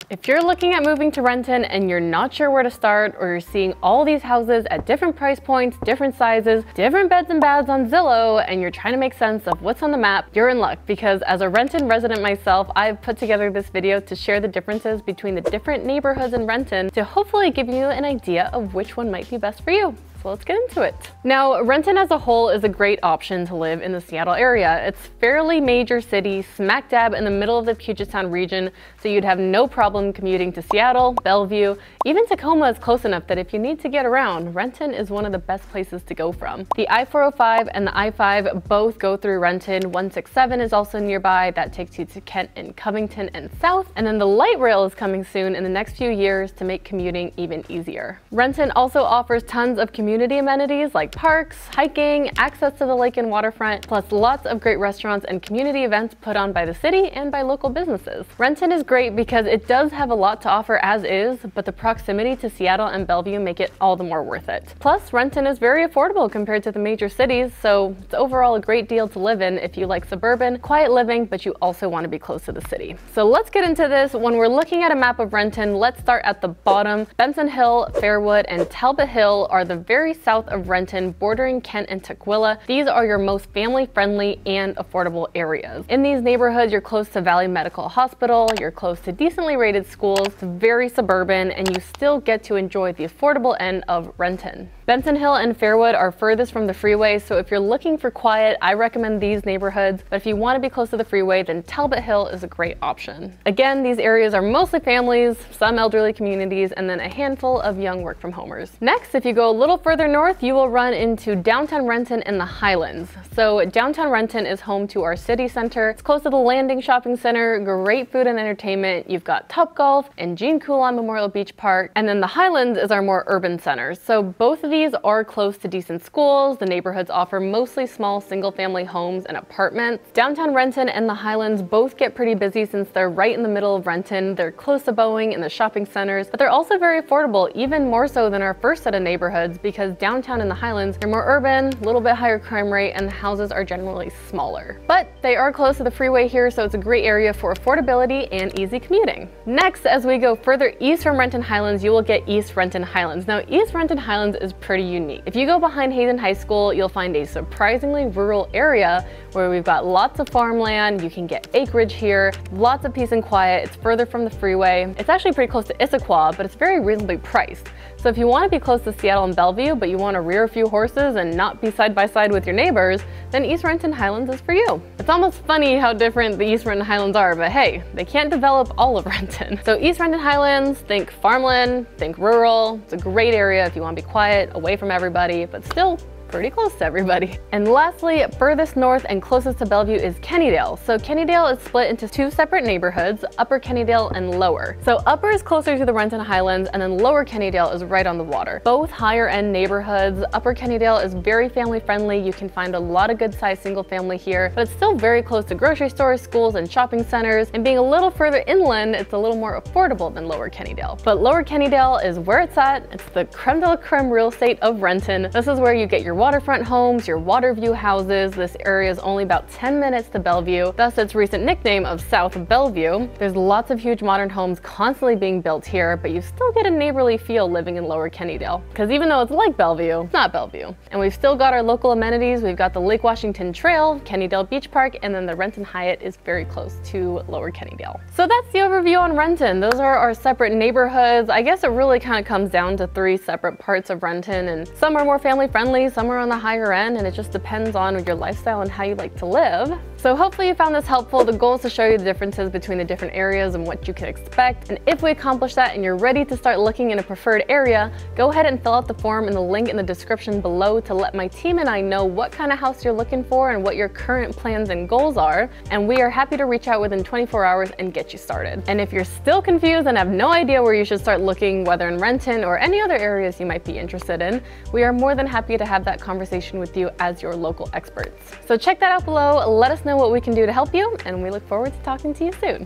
If you're looking at moving to Renton and you're not sure where to start, or you're seeing all these houses at different price points, different sizes, different beds and baths on Zillow, and you're trying to make sense of what's on the map, you're in luck, because as a Renton resident myself, I've put together this video to share the differences between the different neighborhoods in Renton to hopefully give you an idea of which one might be best for you. So let's get into it. Now, Renton as a whole is a great option to live in the Seattle area. It's fairly major city, smack dab in the middle of the Puget Sound region, so you'd have no problem commuting to Seattle, Bellevue. Even Tacoma is close enough that if you need to get around, Renton is one of the best places to go from. The I-405 and the I-5 both go through Renton. 167 is also nearby. That takes you to Kent and Covington and south. And then the light rail is coming soon in the next few years to make commuting even easier. Renton also offers tons of community amenities like parks, hiking, access to the lake and waterfront, plus lots of great restaurants and community events put on by the city and by local businesses. Renton is great because it does have a lot to offer as is, but the proximity to Seattle and Bellevue make it all the more worth it. Plus, Renton is very affordable compared to the major cities, so it's overall a great deal to live in if you like suburban, quiet living, but you also want to be close to the city. So let's get into this. When we're looking at a map of Renton, let's start at the bottom. Benson Hill, Fairwood, and Talbot Hill are the very south of Renton, bordering Kent and Tukwila. These are your most family-friendly and affordable areas. In these neighborhoods, you're close to Valley Medical Hospital, you're close to decently rated schools, it's very suburban, and you still get to enjoy the affordable end of Renton. Benson Hill and Fairwood are furthest from the freeway, so if you're looking for quiet, I recommend these neighborhoods, but if you want to be close to the freeway, then Talbot Hill is a great option. Again, these areas are mostly families, some elderly communities, and then a handful of young work-from-homers. Next, if you go a little further north, you will run into downtown Renton and the Highlands. So downtown Renton is home to our city center. It's close to the Landing Shopping Center, great food and entertainment. You've got Topgolf and Gene Coulon Memorial Beach Park, and then the Highlands is our more urban center. So both of these are close to decent schools. The neighborhoods offer mostly small single-family homes and apartments. Downtown Renton and the Highlands both get pretty busy since they're right in the middle of Renton. They're close to Boeing and the shopping centers, but they're also very affordable, even more so than our first set of neighborhoods, because downtown in the Highlands are more urban, a little bit higher crime rate, and the houses are generally smaller. But they are close to the freeway here, so it's a great area for affordability and easy commuting. Next, as we go further east from Renton Highlands, you will get East Renton Highlands. Now, East Renton Highlands is pretty unique. If you go behind Hayden High School, you'll find a surprisingly rural area where we've got lots of farmland. You can get acreage here, lots of peace and quiet. It's further from the freeway. It's actually pretty close to Issaquah, but it's very reasonably priced. So if you want to be close to Seattle and Bellevue, but you want to rear a few horses and not be side by side with your neighbors, then East Renton Highlands is for you. It's almost funny how different the East Renton Highlands are, but hey, they can't develop all of Renton. So East Renton Highlands, think farmland, think rural. It's a great area if you want to be quiet, away from everybody, but still pretty close to everybody. And lastly, furthest north and closest to Bellevue is Kennydale. So Kennydale is split into two separate neighborhoods, Upper Kennydale and Lower. So Upper is closer to the Renton Highlands, and then Lower Kennydale is right on the water. Both higher end neighborhoods. Upper Kennydale is very family friendly. You can find a lot of good sized single family here, but it's still very close to grocery stores, schools, and shopping centers. And being a little further inland, it's a little more affordable than Lower Kennydale. But Lower Kennydale is where it's at. It's the creme de la creme real estate of Renton. This is where you get your waterfront homes, your water view houses. This area is only about 10 minutes to Bellevue, thus its recent nickname of South Bellevue. There's lots of huge modern homes constantly being built here, but you still get a neighborly feel living in Lower Kennydale. Because even though it's like Bellevue, it's not Bellevue. And we've still got our local amenities. We've got the Lake Washington Trail, Kennydale Beach Park, and then the Renton Hyatt is very close to Lower Kennydale. So that's the overview on Renton. Those are our separate neighborhoods. I guess it really kind of comes down to three separate parts of Renton, and some are more family friendly, some are on the higher end, and it just depends on your lifestyle and how you like to live. So hopefully you found this helpful. The goal is to show you the differences between the different areas and what you can expect. And if we accomplish that and you're ready to start looking in a preferred area, go ahead and fill out the form in the link in the description below to let my team and I know what kind of house you're looking for and what your current plans and goals are. And we are happy to reach out within 24 hours and get you started. And if you're still confused and have no idea where you should start looking, whether in Renton or any other areas you might be interested in, we are more than happy to have that conversation with you as your local experts. So check that out below. Let us know what we can do to help you, and we look forward to talking to you soon.